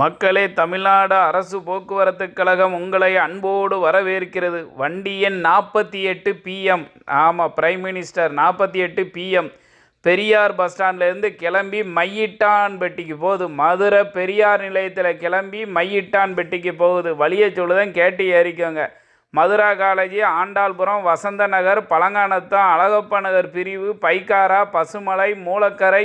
மக்களே, தமிழ்நாடு அரசு போக்குவரத்து கழகம் உங்களை அன்போடு வரவேற்கிறது. வண்டி எண் 48 PM. ஆமாம், prime minister 48 PM. Periyar bus ஸ்டாண்ட்லேருந்து கிளம்பி மையிட்டான்பட்டிக்கு போகுது. மதுரை பெரியார் நிலையத்தில் கிளம்பி மையிட்டான்பட்டிக்கு போகுது. வழியை சொல்லுதான் கேட்டு ஏறிக்கோங்க. மதுரா காலேஜ், ஆண்டாள்புரம், வசந்த நகர், பழங்கானத்தம், அழகப்ப நகர் பிரிவு, Pykara, Pasumalai, Moolakarai,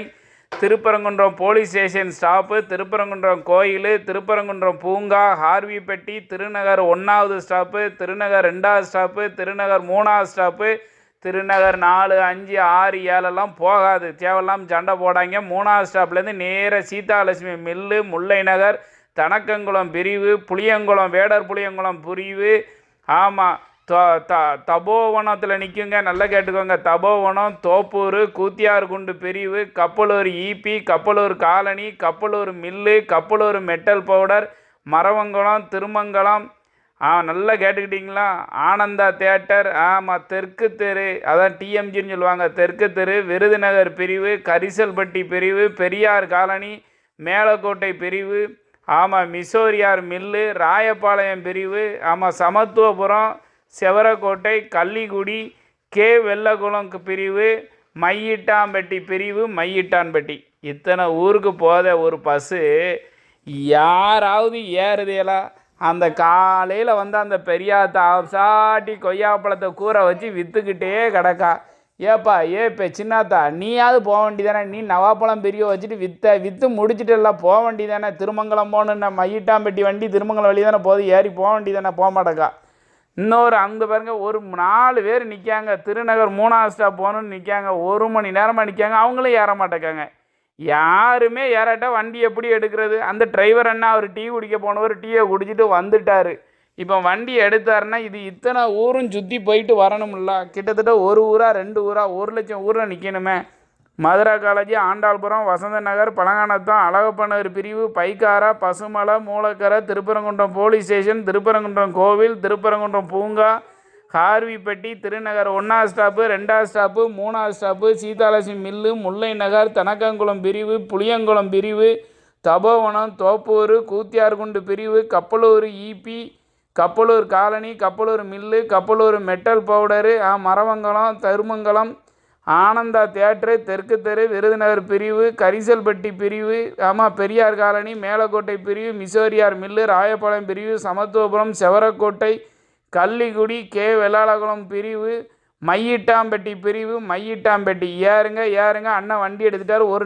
Thiruparankundram police station stop, Thiruparankundram கோயில், திருப்பரங்குன்றம் பூங்கா, ஹார்விப்பட்டி, திருநகர் 1வது ஸ்டாப்பு, திருநகர் 2வது ஸ்டாப்பு, திருநகர் 3வது ஸ்டாப்பு, திருநகர் 4, 5, 6, 7 போகாது. தேவையில்லாம் சண்டை போடாங்க. 3வது ஸ்டாப்லேருந்து நேராக சீதாலட்சுமி மில்லு, முல்லை நகர், தனக்கங்குளம் பிரிவு, புளியங்குளம், வேடர் புளியங்குளம் பிரிவு. ஆமாம், தபோவனத்தில் நிற்குங்க. நல்லா கேட்டுக்கோங்க. தபோவனம், தோப்பூர், கூத்தியார்குண்டு பிரிவு, Kappalur EB, Kappalur colony, Kappalur mill, Kappalur metal powder, Maravankulam, Thirumangalam. நல்லா கேட்டுக்கிட்டிங்களா? ஆனந்தா தேட்டர். ஆமாம், தெற்கு தெரு, அதான் டிஎம்ஜின்னு சொல்லுவாங்க. தெற்கு தெரு, விருதுநகர் பிரிவு, கரிசல்பட்டி பிரிவு, பெரியார் காலனி, மேலக்கோட்டை பிரிவு. ஆமாம், மிசோரியார் மில்லு, ராயப்பாளையம் பிரிவு. ஆமாம், சமத்துவபுரம், செவரக்கோட்டை, கள்ளிக்குடி, வெள்ளக்குளம் பிரிவு, மையிட்டான்பட்டி பிரிவு, மையிட்டான்பட்டி. இத்தனை ஊருக்கு போத ஒரு பஸ்ஸு யாராவது ஏறுதேலா? அந்த காலையில் வந்து அந்த பெரியாத்த சாட்டி கொய்யாப்பழத்தை கூரை வச்சு விற்றுக்கிட்டே கிடக்கா. ஏப்பா இப்போ சின்னாத்தா, நீயாவது போக வேண்டியதானே? நீ நவாப்பழம் பெரிய வச்சுட்டு விற்று முடிச்சுட்டு எல்லாம் போக வேண்டியதானே? திருமங்கலம் போகணுன்னா மையிட்டான்பட்டி வண்டி திருமங்கலம் வழி தானே போகுது, ஏறி போக வேண்டியதானே? போக மாட்டேக்கா. இன்னொரு அங்கே பாருங்க, ஒரு 4 பேர் நிற்காங்க. திருநகர் 3வது ஸ்டாப் போகணுன்னு நிற்காங்க. 1 மணி நேரமாக நிற்காங்க. அவங்களும் ஏற மாட்டேக்காங்க. யாருமே ஏறாட்டா வண்டி எப்படி எடுக்கிறது? அந்த டிரைவர் அண்ணா அவர் டீ குடிக்க போனவர் டீயை குடிச்சிட்டு வந்துட்டார். இப்போ வண்டி எடுத்தாருன்னா இது இத்தனை ஊரும் சுற்றி போயிட்டு வரணும்ல. கிட்டத்தட்ட 1 ஊரா 2 ஊரா 1 லட்சம் ஊரில் நிற்கணுமே. மதுரா காலேஜ், ஆண்டாள்புரம், வசந்த நகர், பழங்கானத்தம், அழகப்ப நகர் பிரிவு, பைக்காரா, பசுமலை, மூலக்கரை, திருப்பரங்குன்றம் போலீஸ் ஸ்டேஷன், திருப்பரங்குன்றம் கோவில், திருப்பரங்குன்றம் பூங்கா, ஹார்விப்பட்டி, திருநகர் 1வது ஸ்டாப்பு, 2வது ஸ்டாப்பு, 3வது ஸ்டாப்பு, சீதாலட்சுமி மில்லு, முல்லை நகர், தனக்கங்குளம் பிரிவு, புளியங்குளம் பிரிவு, தபோவனம், தோப்பூர், கூத்தியார்குண்டு பிரிவு, Kappalur EB, Kappalur colony, Kappalur mill, Kappalur metal powder, Maravankulam, Thirumangalam, Anandha theatre, தெற்கு தெரு, விருதுநகர் பிரிவு, கரிசல்பட்டி பிரிவு. ஆமாம், பெரியார் காலனி, மேலக்கோட்டை பிரிவு, மிசோரியார் மில்லு, ராயப்பாளையம் பிரிவு, சமத்துவபுரம், செவரக்கோட்டை, கள்ளிக்குடி, வெள்ளாளகுளம் பிரிவு, மையிட்டாம்பட்டி பிரிவு, மையிட்டாம்பட்டி. ஏறுங்க அண்ணன் வண்டி எடுத்துட்டார். ஒரு